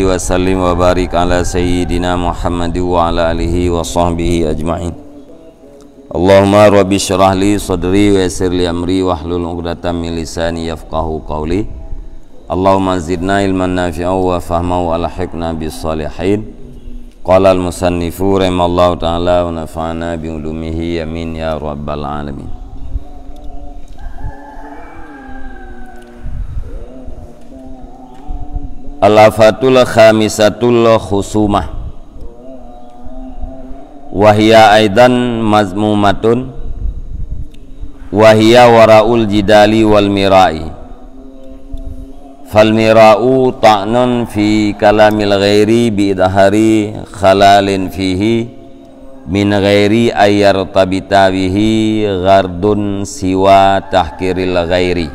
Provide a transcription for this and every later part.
salli wa sallim wa barik ala sayyidina Muhammad wa ala alihi wa sahbihi ajma'in. Allahumma rabbi syrah li sadri wa yassir li amri wahlul 'uqdatam min lisani yafqahu qawli. Allahumma zidna ilman nafi'a wa fahma wa alhiqna bis salihin. Qala al musannifu rahimallahu ta'ala wa nafa'ana bi ulumihi amin ya rabbal alamin. Al-afatul khamisatul khusumah wahia aidan mazmumatun wahia waraul jidali wal mirai fal mirau ta'nun fi kalamil ghairi bi idhari khalalin fihi min ghairi ayyar tabita bihi ghardun siwa tahkiril ghairi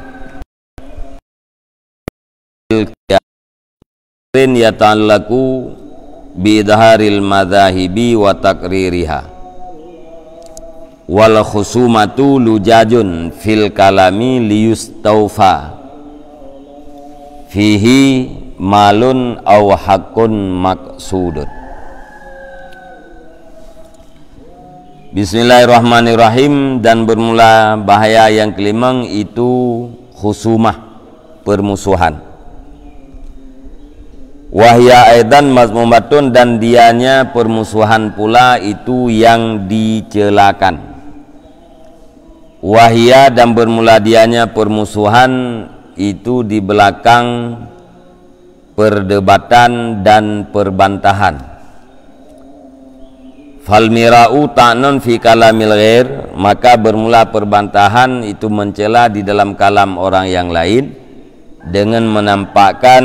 yata'allaku bidharil madhahibi wa takririha wal khusumatu lujajun fil kalami liyustawfa fihi malun aw haqqun maqsudun. Bismillahirrahmanirrahim. Dan bermula bahaya yang kelima itu khusumah, permusuhan. Wahya aidan mazmumatun, dan dianya permusuhan pula itu yang dicelakan. Wahya, dan bermula dianya permusuhan itu di belakang perdebatan dan perbantahan. Fal mira'u ta'nun fi kalamil ghair, maka bermula perbantahan itu mencela di dalam kalam orang yang lain dengan menampakkan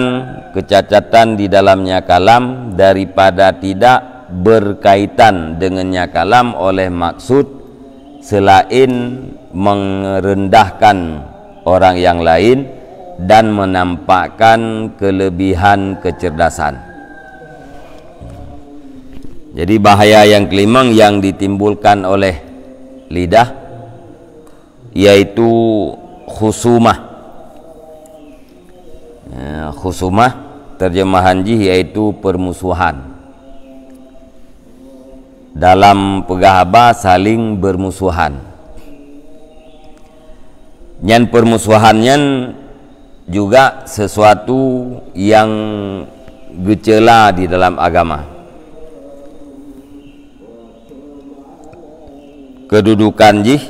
kecacatan di dalamnya kalam daripada tidak berkaitan dengannya kalam oleh maksud selain merendahkan orang yang lain dan menampakkan kelebihan kecerdasan. Jadi bahaya yang kelima yang ditimbulkan oleh lidah yaitu khusumah. Khusumah terjemahan jih yaitu permusuhan. Dalam pegahaba saling bermusuhan. Nyan permusuhannya juga sesuatu yang gecela di dalam agama. Kedudukan jih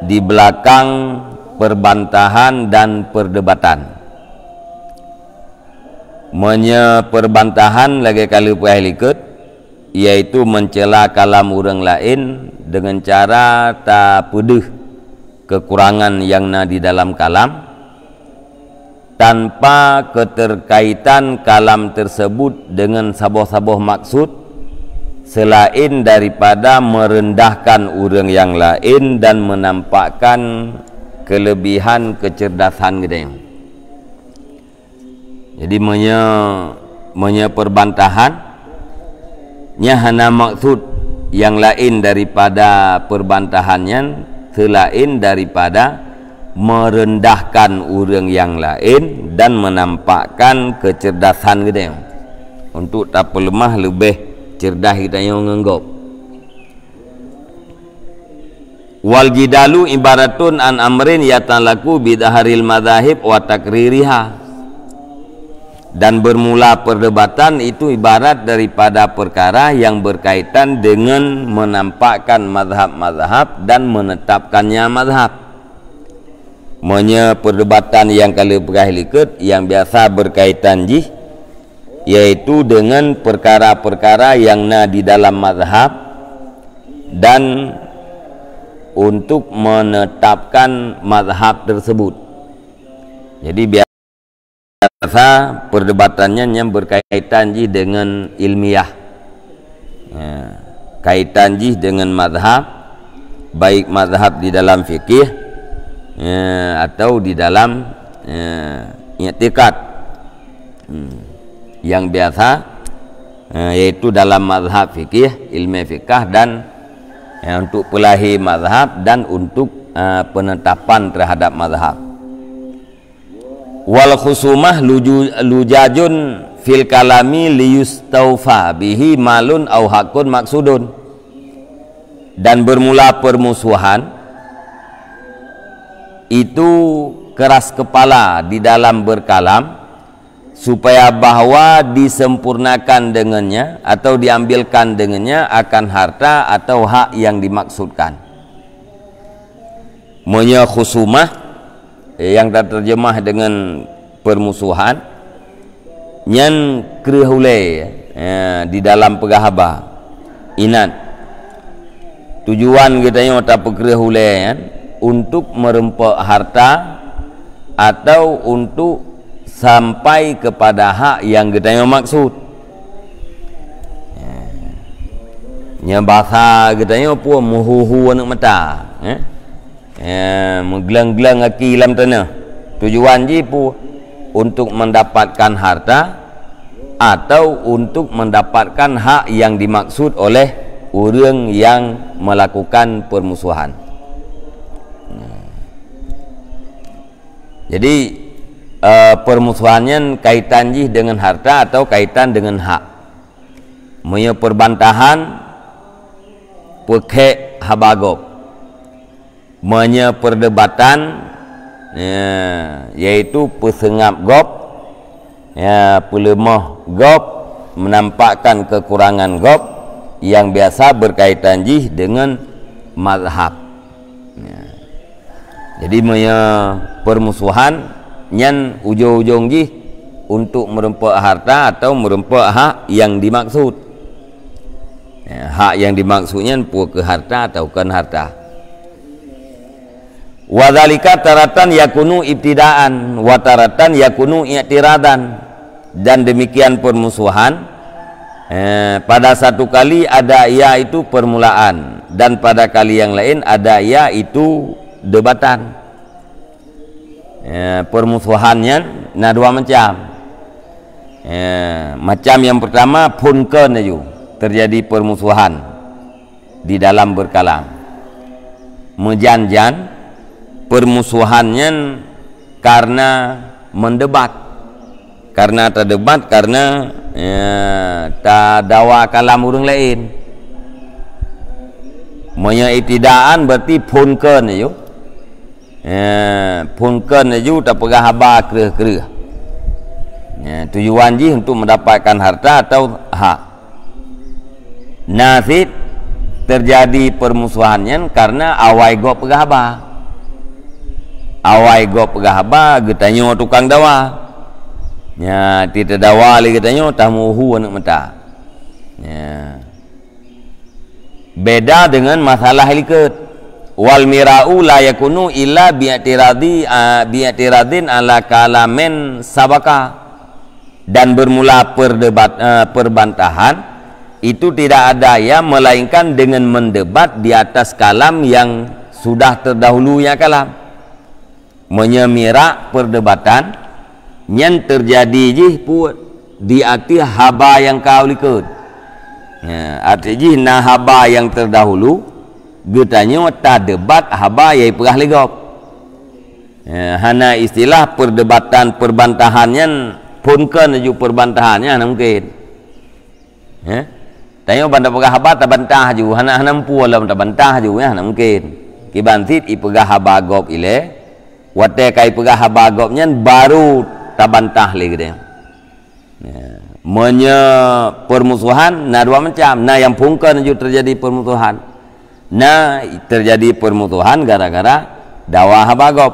di belakang perbantahan dan perdebatan. Perbantahan lagi kali pahliket yaitu mencela kalam orang lain dengan cara tak pedih kekurangan yang na di dalam kalam tanpa keterkaitan kalam tersebut dengan saboh-saboh maksud selain daripada merendahkan orang yang lain dan menampakkan kelebihan kecerdasan gedeng. Jadi perbantahan nya hana maksud yang lain daripada perbantahannya selain daripada merendahkan orang yang lain dan menampakkan kecerdasan gedeng. Untuk tak lemah lebih cerdas kita yang menganggap. Wal jidalu ibaratun an amrin yatalaku bidaharil madhahib wa takririha. Dan bermula perdebatan itu ibarat daripada perkara yang berkaitan dengan menampakkan mazhab-mazhab dan menetapkannya mazhab. Perdebatan yang kali berkahliket yang biasa berkaitan jih yaitu dengan perkara-perkara yang na di dalam mazhab dan untuk menetapkan mazhab tersebut. Jadi biasa perdebatannya yang berkaitan jih dengan ilmiah, kaitan jih dengan mazhab, baik mazhab di dalam fikih atau di dalam i'tikad. Yang biasa yaitu dalam mazhab fikih, ilmu fikih, dan untuk pelahi mazhab dan untuk penetapan terhadap mazhab. Wal khusumah lujajun fil kalami liyustaufa bihi malun au hakun maksudun. Dan bermula permusuhan itu keras kepala di dalam berkalam supaya bahwa disempurnakan dengannya atau diambilkan dengannya akan harta atau hak yang dimaksudkan. Monya khusumah yang terjemah dengan permusuhan nyan krehule di dalam pegahaba. Inat tujuan kita yang tak krehule untuk merempah harta atau untuk sampai kepada hak yang kita yang maksud. Nya bahasa kita yang pun muhu anak mata. Menggelang-gelang aki dalam tanah. Tujuan je pun untuk mendapatkan harta atau untuk mendapatkan hak yang dimaksud oleh orang yang melakukan permusuhan. Jadi permusuhannya kaitan je dengan harta atau kaitan dengan hak. Punya perbantahan pekek habagop. Punya perdebatan yaitu pesengap gop, pelemah gop, menampakkan kekurangan gop yang biasa berkaitan je dengan mazhab. Jadi punya permusuhan nyan ujung-ujung je untuk merempah harta atau merempah hak yang dimaksud. Hak yang dimaksudnya pun ke harta atau bukan harta. Wadzalika taratan yakunu ibtidaan wa taratan yakunu i'tiradan. Dan demikian permusuhan pada satu kali ada ia itu permulaan dan pada kali yang lain ada ia itu debatan. Permusuhannya nah dua macam. Macam yang pertama punken aja terjadi permusuhan di dalam berkalam. Mejanjan permusuhannya karena mendebat, karena terdebat, karena tak dawa kalam orang lain. Menyaitidaan berarti punken aja. Punken aja tak pegah haba kereh-kereh. Tujuan je untuk mendapatkan harta atau hak. Nasid terjadi permusuhannya karena awai go pegah haba. Awai go pegah haba getanyo tukang dawa. Tidak dawa lagi getanyo tamuhu anak mata. Beda dengan masalah liket. Wal mira'u la yakunu illa bi'atiradin ala kalamen sabaka. Dan bermula perbantahan itu tidak ada ya melainkan dengan mendebat di atas kalam yang sudah terdahulunya kalam. Menyemirak perdebatan yang terjadi je pun di hati haba yang kau likut. Artinya nah haba yang terdahulu getanya tak debat haba yang perah legop. Hana istilah perdebatan perbantahannya pun kan ju perbantahannya mungkin. Tanya bantah perah haba tak bantah ju hana nampu dalam tak bantah ju ya mungkin. Kibantit ipegah haba gop ile wate kai pegah haba gopnya baru tak bantah lagi dia. Menye permusuhan nah dua macam. Nah yang pungkan juga terjadi permusuhan. Nah terjadi permusuhan gara-gara dakwah habagop.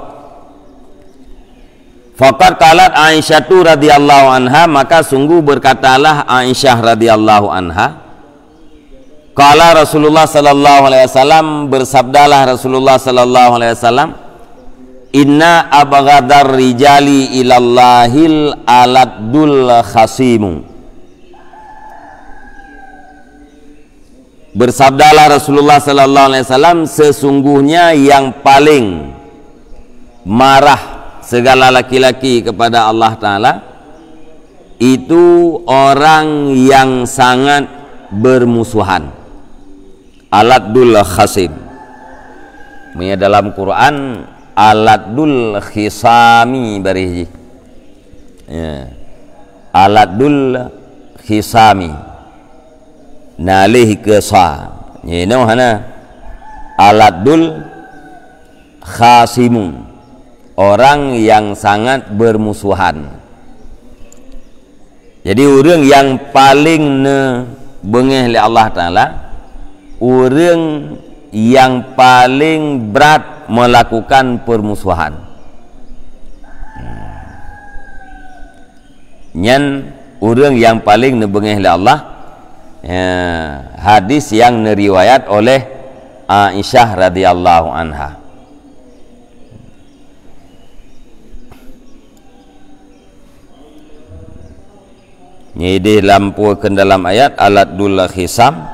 Faqad qalat Aisyah radhiyallahu anha, maka sungguh berkatalah Aisyah radhiyallahu anha. Qala Rasulullah sallallahu alaihi wasallam, bersabdalah Rasulullah sallallahu alaihi wasallam, inna abghadar rijali ilallahil aladul khasimu. Bersabdalah Rasulullah sallallahu alaihi wasallam, sesungguhnya yang paling marah segala laki-laki kepada Allah Ta'ala itu orang yang sangat bermusuhan. Aladul khasim. Dalam Quran aladul khisami barih. ya. Aladul khisami nalih kesa nyeno hana aladul khasimun, orang yang sangat bermusuhan. Jadi orang yang paling bengeh oleh Allah Ta'ala, orang yang paling berat melakukan permusuhan. Nyan orang yang paling bengeh oleh Allah, hadis yang neriwayat oleh Aisyah radhiyallahu anha. Nyidi lampukan dalam ayat aladul khisam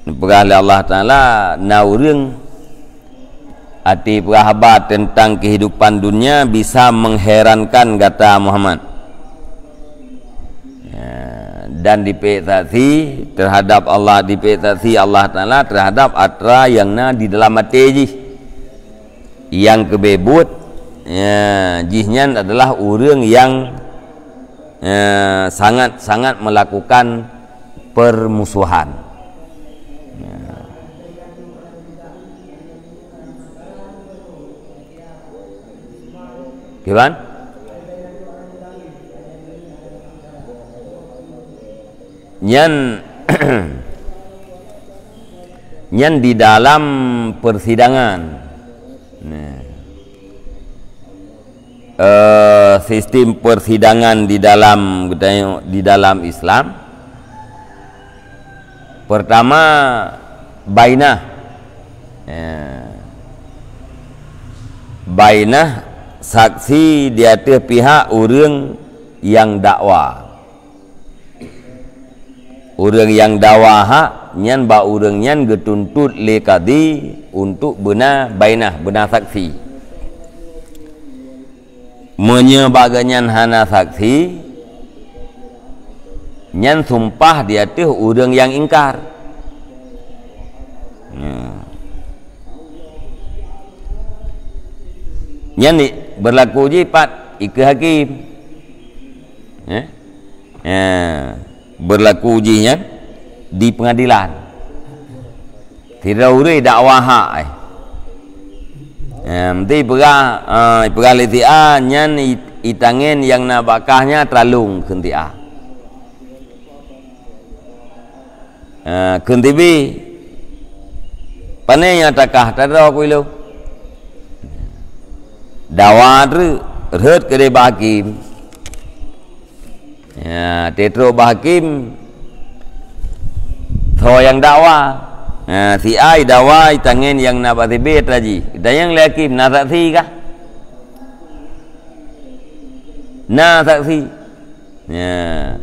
perahli Allah Ta'ala naureng arti perahabat tentang kehidupan dunia bisa mengherankan kata Muhammad ya, dan dipetasi terhadap Allah, dipetasi Allah Ta'ala terhadap atra yang di dalam hati yang kebebut ya, jihnya adalah orang yang sangat-sangat melakukan permusuhan ya. Gimana? Nyan di dalam persidangan nah, sistem persidangan di dalam Islam, pertama bainah bainah saksi di atas pihak orang yang dakwah, orang yang dakwah nyan ba orang nyan getuntut le kadi untuk benar bainah, benar saksi menyebagannya hana saksi nyan sumpah di atas orang yang ingkar nyan berlaku jipat ike hakim berlaku ujinya di pengadilan tidak urus dakwah nanti perah litia nyan itangen yang nabakahnya teralung kentia kentibi panenya takah tada aku ilu dawar red kede bahakim ya tetro bahakim so yang dakwah si ai dakwah tangen yang nak batibet lagi dan yang hakim na saksi kah na saksi ya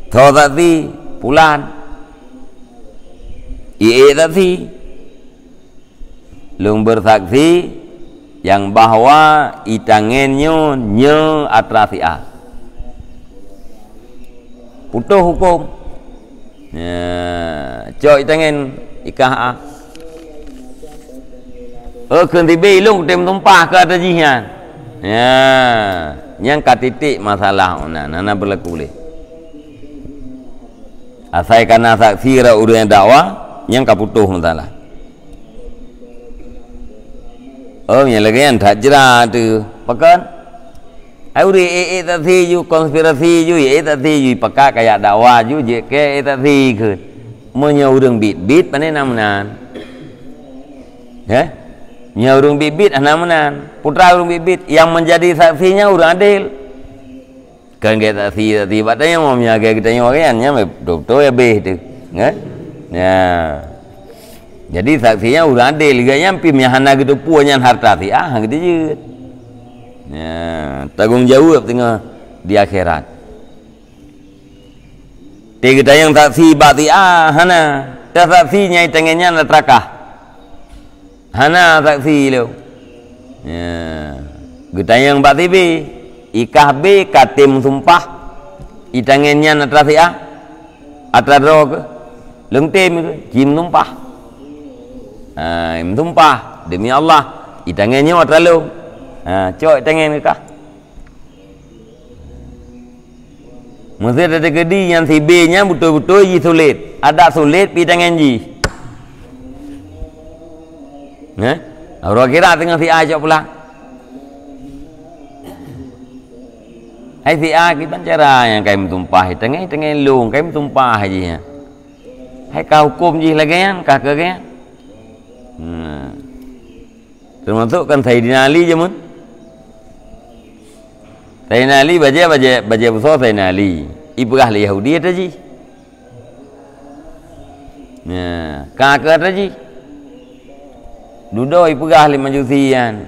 so saksi pulan saksi lung bersaksi yang bahwa itangennya atrasi putus hukum ya cok itangen ikah kentibi lung tem tumpah ke atas jihan ya yang katitik masalah nana berlaku leh asai kana saksi ra urang dakwah yang kaputuh masalah yang lagi yang tak jelas tu pakan Auri tadi ju konspirasi ju tadi ju pakak kayak dakwah ju je ke tadi ke menyaurung bit panen namunan ya nyaurung bit namunan putra urung bit yang menjadi saksinya urang adil kan kita tadi batanya mau menjaga kita nyawakannya betul ya beh tu ya jadi saksinya urang adil gaya pim yang hana gitu punya harta ti gitu je ya, tanggung jawab tengah di akhirat. Tiga tayang saksi bati hana saksinya itengennya neraka. Hana saksi lo. Ya, getayang bati b ikah b katim sumpah itengennya neraka atradro lengtem jim tumpah. Tumpah demi Allah tangannya terlalu cok tangan ke kah mesti ada gedi yang si B nya betul-betul ji sulit ada sulit pi tangan ji orang kira tengah si A cok pula hai si A kita cara yang kayak tumpah tangan lung kayak tumpah aja hai kau hukum ji lagi kan kah ke kan termasuk kan Sayyidina Ali je mun Sayyidina Ali baca besar Sayyidina Ali ibrah li Yahudi ada ji kakak ada ji duduk ibrah li majusian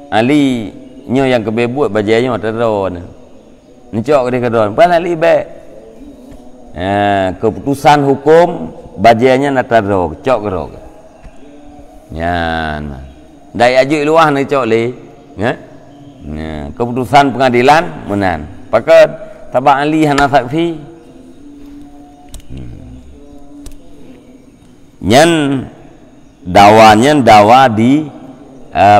Ali nyo yang kebebut bajanya teron ncok dia kedon pan Ali baik keputusan hukum bajanya nak teror cok kerok yan dai ajuk luah ni cok le keputusan pengadilan menan pakat tabak Ali hana saksi nyen dakwanya dawa di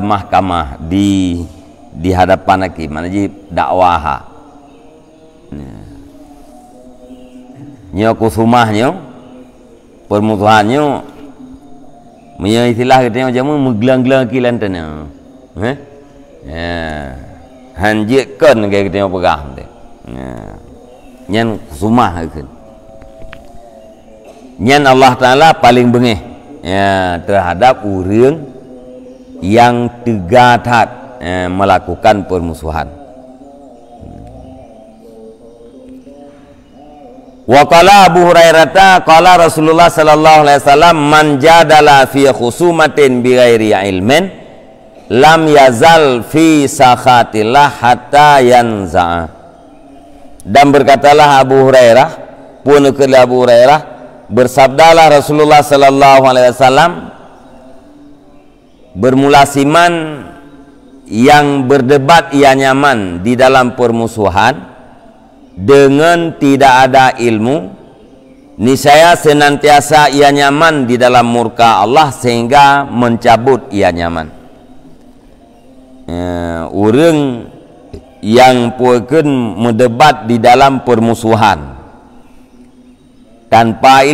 mahkamah di hadapan hakim mana ji dakwah nyo kusumahnya permusuhannya punya istilah kita jamu meglang-glang kilan tanya hanjekkan kayak kita pegah nyan sumah kan nyan Allah Taala paling bengeh terhadap orang yang tegatat melakukan permusuhan. Wa qala Abu Hurairah qala Rasulullah sallallahu alaihi wasallam man jadala fi khusumatin bighairi ilmin lam yazal fi sakhatillah hatta yanza. Dan berkatalah Abu Hurairah pun ke Abu Hurairah bersabdalah Rasulullah sallallahu alaihi wasallam bermula siman yang berdebat ia nyaman di dalam permusuhan dengan tidak ada ilmu niscaya senantiasa ia nyaman di dalam murka Allah sehingga mencabut ia nyaman. Orang yang puakan mendebat di dalam permusuhan tanpa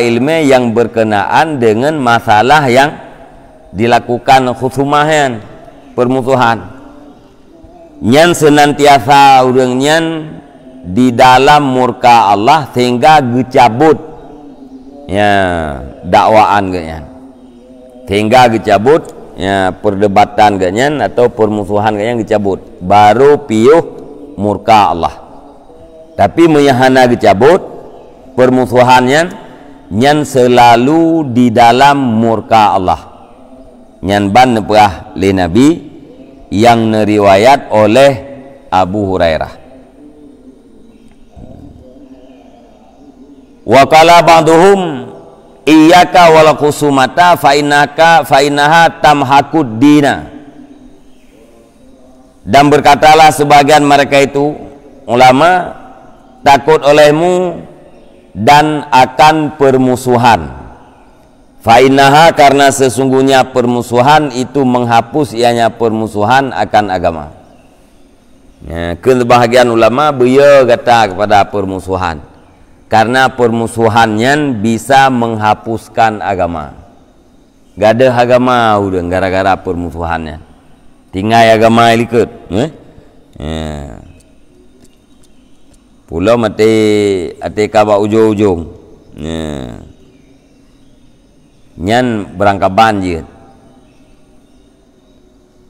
ilmu yang berkenaan dengan masalah yang dilakukan khusumahan permusuhan nyan senantiasa orang nyan di dalam murka Allah sehingga gecabut dakwaan ganyan sehingga gecabut perdebatan ganyan atau permusuhan ganyan gecabut baru piuh murka Allah tapi menyahana gecabut permusuhannya nyan selalu di dalam murka Allah nyan ban nepah li Nabi yang neriwayat oleh Abu Hurairah. Wa qala ba'duhum iyyaka wal khusumata fa innaha tamhakud dina. Dan berkatalah sebagian mereka itu ulama takut olehmu dan akan permusuhan. Fa'innaha karena sesungguhnya permusuhan itu menghapus ianya permusuhan akan agama. Kebahagiaan ulama beliau kata kepada permusuhan karena permusuhannya bisa menghapuskan agama. Gak ada agama udah gara-gara permusuhannya. Tinggal agama ikut. Pulau mati ati kaba ujung-ujung. Nyan berangkat banjir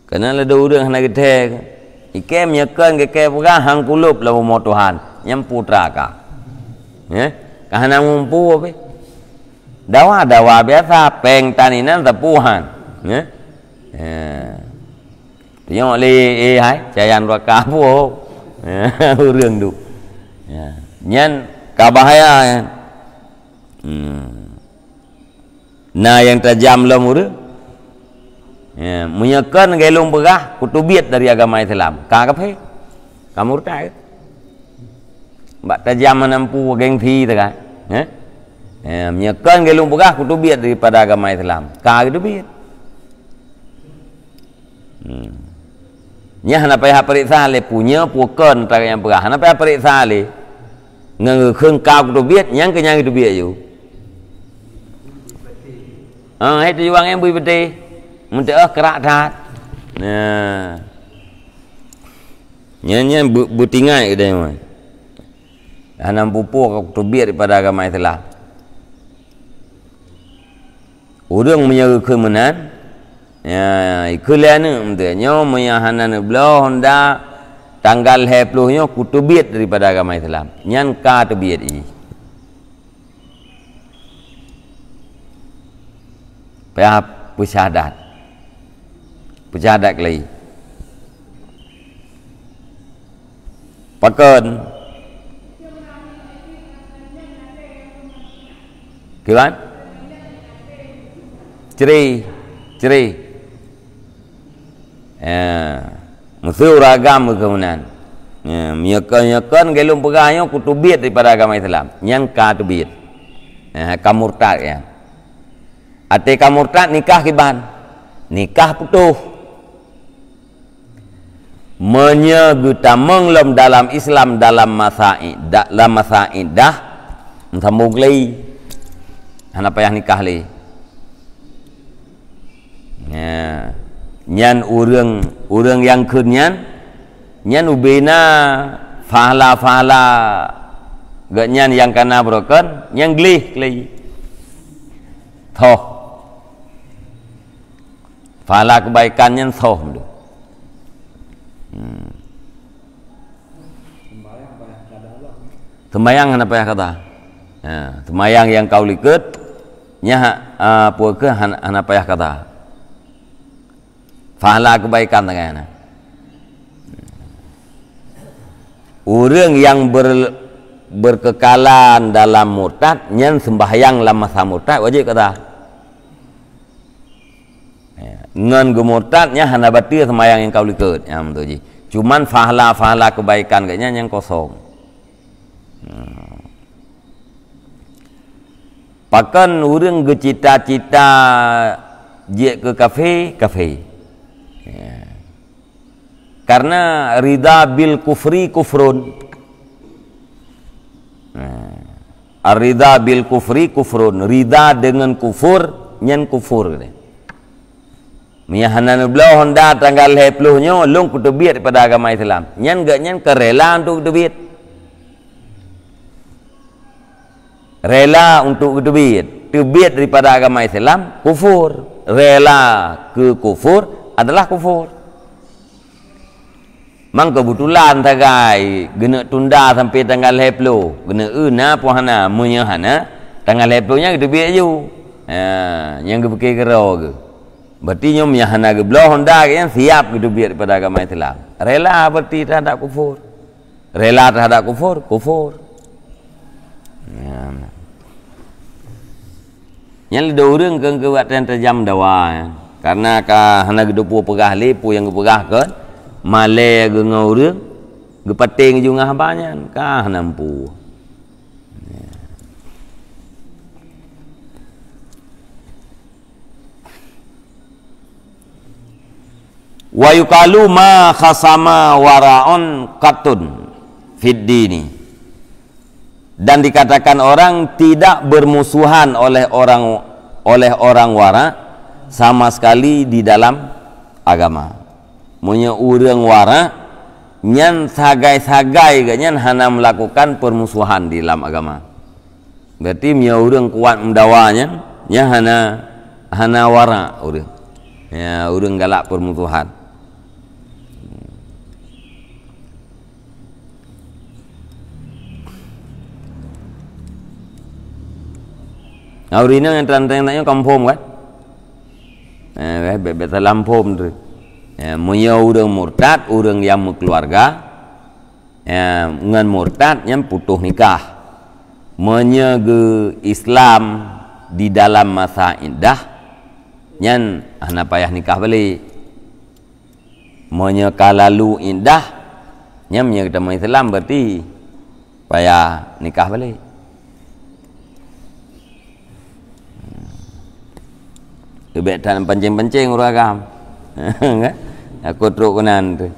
kerana ada orang nak getek ikem nyekan ke pura hang kulup lalu motohan nyam putra ka kahana ngumpu apa dawa biasa peng taninan tepuhan tengok li hai cayan raka pu urang du nyan kabahaya nah yang tajam lemur menyekan gelung berah kutubiat dari agama Islam kakap he kamu tak mbak tajam menampu gengsi tak Menyekan gelung pegah kutubiat daripada agama Islam. Ka kutubiat. Nya hana payah periksa le punya pukan tak yang pegah. Hana payah periksa le. Ngeukeun ka kutubiat nyang ke nyang kutubiat you. Hai tu juang yang bui bete. Mente kerak dat. Nah. Nya butingai ke dia. Hana pupu kutubiat daripada agama Islam. Urang menyeukeun menan. Ya, ikulian mente nyo menyahana belah honda tanggal 20 nyo kutubiat daripada agama Islam. Nyan ka tubiat ini. Payah pusyadat. Pusyadat lagi. Pakan. Kiwan? Ceri. Musuh ragam kemudian. Menyekan gelung pegahnya kutubiat daripada agama Islam. Yang ka tubiat. Kamurtad ya. Ate kamurtad nikah kiban. Nikah putuh. Menyegutameng dalam Islam dalam masa idah sambung lagi. Hana payah nikah lagi. Ya. Nyan urang yang keunyan nyan ubena fahala gak nyan yang kana broken nyan glih lagi. Thoh. Fahala kebaikan nyan thoh. Sembayang hana payah kata. Sembayang yang kau likut nya puake hana payah kata. Pahala kebaikan dengan orang yang berkekalan dalam murtad nyan sembahyang dalam masa murtad wajib kata ngan gemurtadnya hana batil sembahyang yang kau likut ya betul ji. Cuman pahala kebaikan kayaknya yang kosong. Pakan orang gecita-cita je ke kafe. Karena rida bil kufri kufrun. Ar-rida bil kufri kufrun. Rida dengan kufur nyan kufur. Miyahanan belah honda tanggal 20 nyo long kutubiat pada agama Islam. Nyan gak nyan kerela untuk kutubiat. Rela untuk kutubiat. Tubiat daripada agama Islam kufur. Rela ke kufur adalah kufur. Mang kebetulan tagai gena tunda sampai tanggal 20. Gena euna puhana menyahana tanggal 20-nya kita biar ju. Yang ke fikir kero ke. Berarti nyo menyahana ke belah honda ke yang siap kita biar daripada agama Islam. Rela berarti terhadap kufur. Rela terhadap kufur. Yang ada orang kewatan terjam dawa. Karena hana gedupu pegah lepu yang pegah kan malai ge ngau ge pating ju ngah banyak kah nampu. Wa yuqalu ma khasama wara'un qatun fid dini. Dan dikatakan orang tidak bermusuhan oleh orang wara sama sekali di dalam agama. Punya urang wara nyan sagai-sagai nyan hana melakukan permusuhan di dalam agama. Berarti punya urang kuat mendawanya nya hana wara urang. Ya urang galak permusuhan. Aurina yang tantang-tantangnya kampung kan? Betul lampum tu. Munya orang murtad, orang yang berkeluarga, ngan murtad yang putuh nikah. Munya ge Islam di dalam masa indah, nyan hana payah nikah balik. Munya kalalu indah, nyan munya ketemu Islam berarti payah nikah balik. Lebih tak pancing-pancing orang agam. Kan? Aku teruk kenan tu.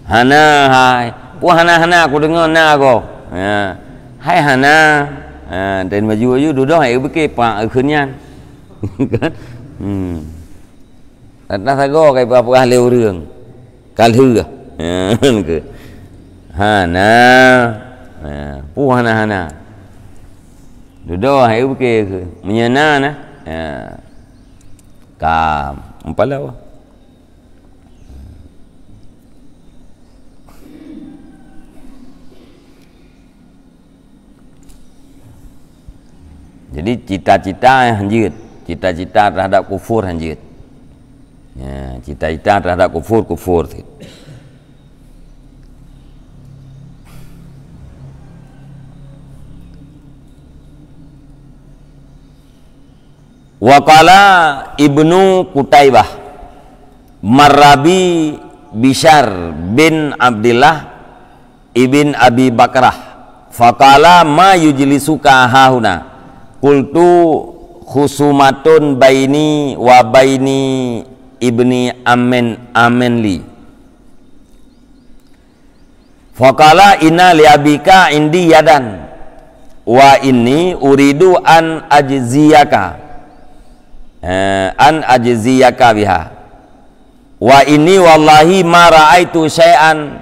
Hana hai. Puh hana aku dengar na aku. Hai hana. Dan baju duduk ai beke pak keunyan. Kan? Tak sago kai apa ahli urang. Kalhu ke. Hana. Puh hana. Duduk hai beke ke. Menyana nah. Kam umpala. Jadi cita-cita hanjit, cita-cita terhadap kufur hanjit. Ya, cita-cita terhadap kufur. Waqala Ibnu Qutaibah Marrabi Bishar bin Abdillah ibn Abi Bakrah faqala ma yujlisuka hahuna qultu khusumatun baini wa baini ibni amenli faqala inna li abika indi yadan wa inni uridu an ajziyaka biha wa inni wallahi ma ra'aitu syai'an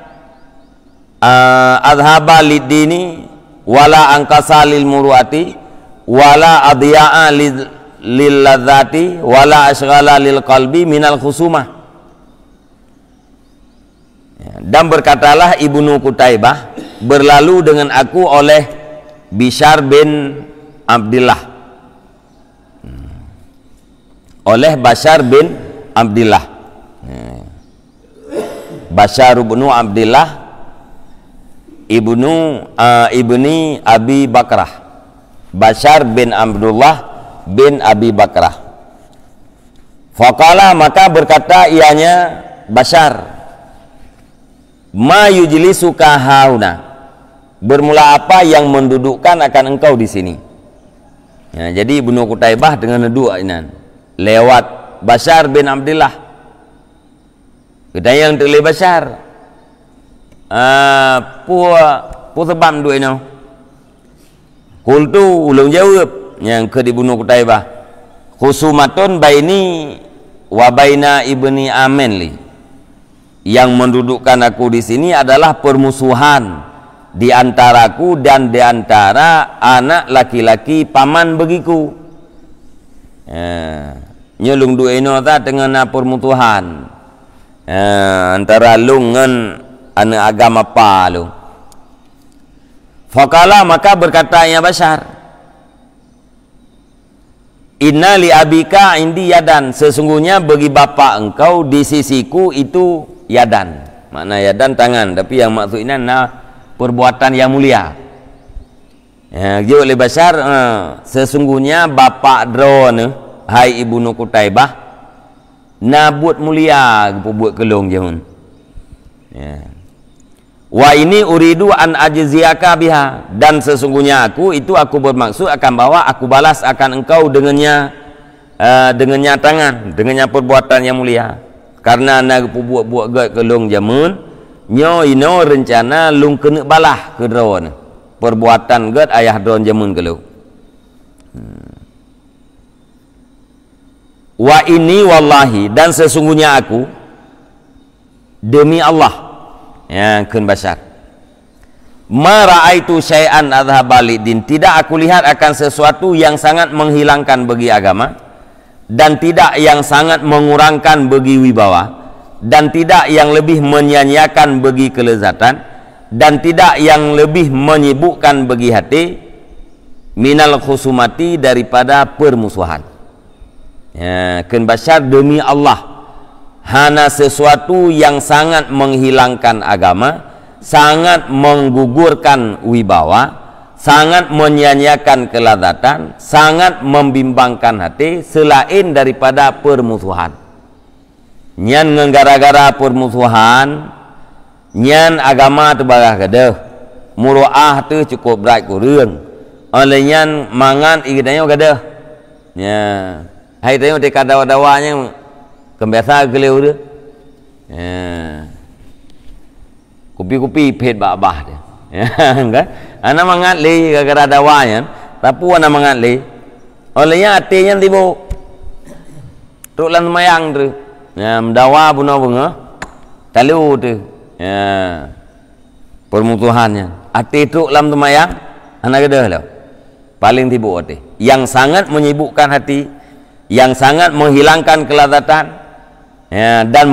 adhaba lid-dini wala angkasa lil muruati wala adya'a lil ladzati wala asghala lil qalbi minal khusumah. Dan berkatalah Ibnu Qutaibah, berlalu dengan aku oleh Bishar bin Abdillah, oleh Bashar bin Abdillah. Bashar bin Abdillah ibni Abi Bakrah. Bashar bin Abdullah bin Abi Bakrah. Faqala, maka berkata ianya Bashar, ma yujlisuka hauna, bermula apa yang mendudukkan akan engkau di sini. Ya, jadi Ibnu Qutaibah dengan duduk inan lewat Bashar bin Abdillah. Kita yang terlebih Bashar. Pu sebab duk ini. Qultu ulung jawab yang ke Ibnu Qutaibah. Khusumatun baini wa baina ibni amenli. Yang mendudukkan aku di sini adalah permusuhan di antaraku dan di antara anak laki-laki paman bagiku. Nyelung dua ini dengan permutuhan antara lungan anak agama apa lu. Faqala, maka berkata ya Bashar, inna li abika indi yadan, sesungguhnya bagi bapa engkau di sisiku itu yadan. Makna yadan tangan, tapi yang maksudnya perbuatan yang mulia. Dia oleh Bashar, sesungguhnya bapa drone hai Ibnu Qutaibah buat mulia buat kelong jamun. Wa ini uridu an ajziyaka biha, dan sesungguhnya aku bermaksud akan bahwa aku balas akan engkau dengannya tangan, dengannya perbuatan yang mulia. Karena nak buat gak kelong jamun nyo ino rencana lung kena balah ke drone perbuatan gak ayah drone jamun kelong. Wa ini wallahi, dan sesungguhnya aku demi Allah ya kun Bashar, ma ra'aitu syai'an adhaba lidin, tidak aku lihat akan sesuatu yang sangat menghilangkan bagi agama, dan tidak yang sangat mengurangkan bagi wibawa, dan tidak yang lebih menyanyiakan bagi kelezatan, dan tidak yang lebih menyibukkan bagi hati minal khusumati, daripada permusuhan. Ya, kun Bashar demi Allah, hana sesuatu yang sangat menghilangkan agama, sangat menggugurkan wibawa, sangat menyanyiakan kelazatan, sangat membimbangkan hati selain daripada permusuhan. Nyan gara-gara permusuhan, nyan agama tu barah kedeh, muruah tu cukup berat kurang. Oleh nyan mangan igdanya kedeh. Ya. Hai tengok dekat dawa-dawanya kebiasa geleu dia. Ya. Kupi-kupi pet babah dia. Ya, kan? Ana mangat le gara-gara dawanya, tapi ana mangat le. Olehnya artinya tibo. Tuk lan mayang tu. Ya, mendawa bunuh bunga. Talu tu. Ya. Permutuhannya. Ati tuk lam mayang, ana gedah lah. Paling tibo ati. Yang sangat menyibukkan hati, yang sangat menghilangkan kelazatan, ya, dan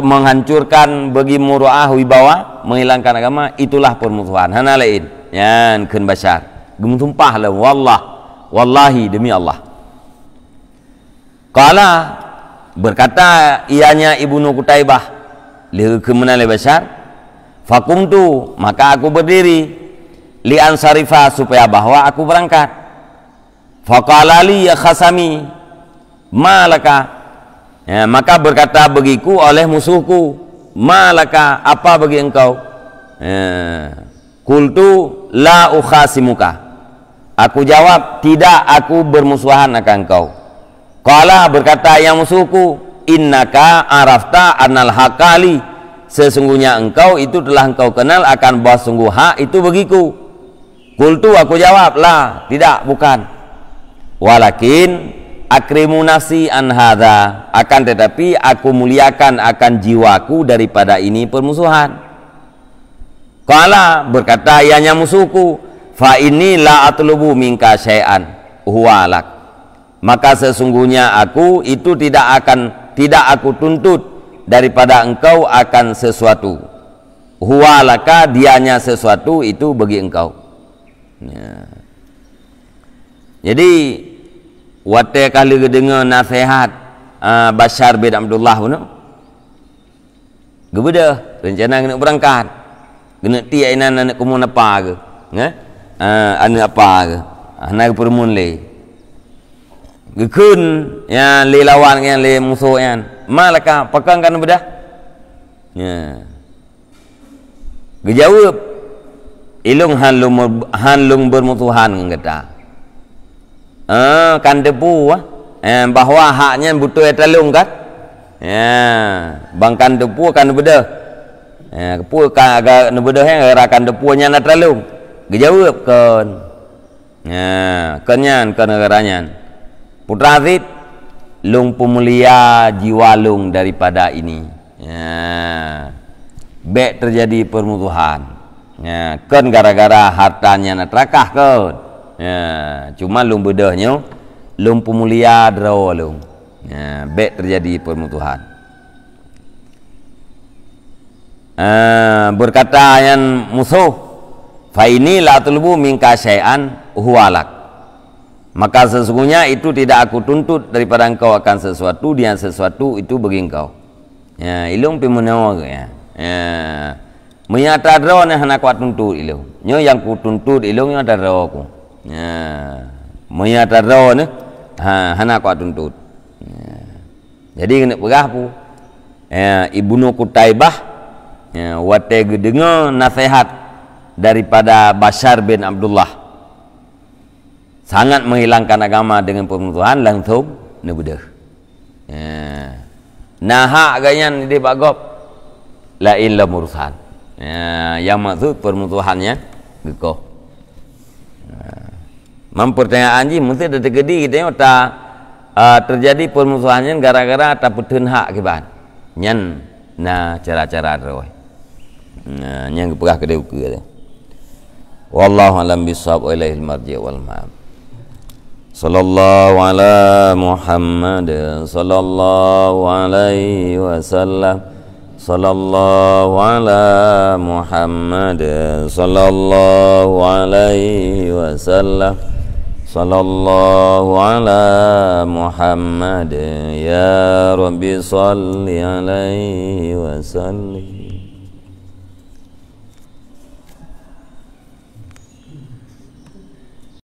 menghancurkan bagi muruah wibawa, menghilangkan agama, itulah permusuhan. Hana lain. Ya, kun bashar. Gemutumpah lah wallahi demi Allah. Qala berkata ianya Ibnu Qutaibah li kemenal bashar, faqumtu maka aku berdiri li ansarifa supaya bahwa aku berangkat. Faqala li ya khasami malaka, ya, maka berkata bagiku oleh musuhku, malaka apa bagi engkau? Qultu la ukhasimuka, aku jawab tidak aku bermusuhan akan engkau. Qala berkata yang musuhku, innaka arafta annal hakali, sesungguhnya engkau itu telah engkau kenal akan bahwa sungguh hak itu bagiku. Qultu aku jawab la, tidak, bukan. Walakin akrimu nafsi an hadza, akan tetapi aku muliakan akan jiwaku daripada ini permusuhan. Qala berkata ianya musuhku, fa inni la atlubu minka syai'an huwa lak, maka sesungguhnya aku itu tidak aku tuntut daripada engkau akan sesuatu. Huwa laka, dianya sesuatu itu bagi engkau. Ya. Jadi wate kali dengar nasihat Bashar bin Abdullah pun gebeda rencana nak berangkat, kena tiak inan nak kumun apa ke, anak apa ke, anak permun le gekun ya le lawan yang le musuh yang malaka pakang kan bedah, ya gejawab ilung hanlung bermusuhan kata. Kan depu bahwa haknya butuh etalung kan. Ya, bangkan depu kan bedah. Ya, kepu agak bedah yang rakan depunya nak talung. Gejawab kan. Ya, kenyan kan negaranya. Putra Azid lung pemulia jiwa lung daripada ini. Ya. Bek terjadi permusuhan. Ya, kan gara-gara hartanya nak terakah kan. Ya, cuma lung bedahnya lung pemulia draw lung. Ya, bek terjadi permusuhan. Berkata yang musuh, fa ini la tulbu minka syai'an huwalak, maka sesungguhnya itu tidak aku tuntut daripada engkau akan sesuatu, dia sesuatu itu bagi engkau. Ya, ilung pimunawa ke ya. Ya. Menyata draw ni hana kuat tuntut ilung. Nyo yang ku tuntut ilung yang ada draw ku. Ya. Menyata draw ni hana kuat tuntut. Ya. Jadi kena perah pu. Ya, Ibnu Qutaibah ya wate dengar nasihat daripada Bashar bin Abdullah. Sangat menghilangkan agama dengan permusuhan, langsung nebedah. Ya. Nahak ganyan di bagop la illa mursan. Ya, yang maksud permusuhannya gekoh. Mempertanyaan ji mesti ada terjadi kita tengok tak terjadi permusuhannya gara-gara tak putun hak kiban. Nyan na cara-cara roh. Nah, yang keperah kedai ukur dia. Wallahu alam bisawab wa ilaihil marji' wal ma'ab. Sallallahu ala Muhammad sallallahu alaihi wasallam. Sallallahu ala Muhammad sallallahu alaihi wasallam. Sallallahu ala Muhammad ya Rabbi salli alaihi wasallim.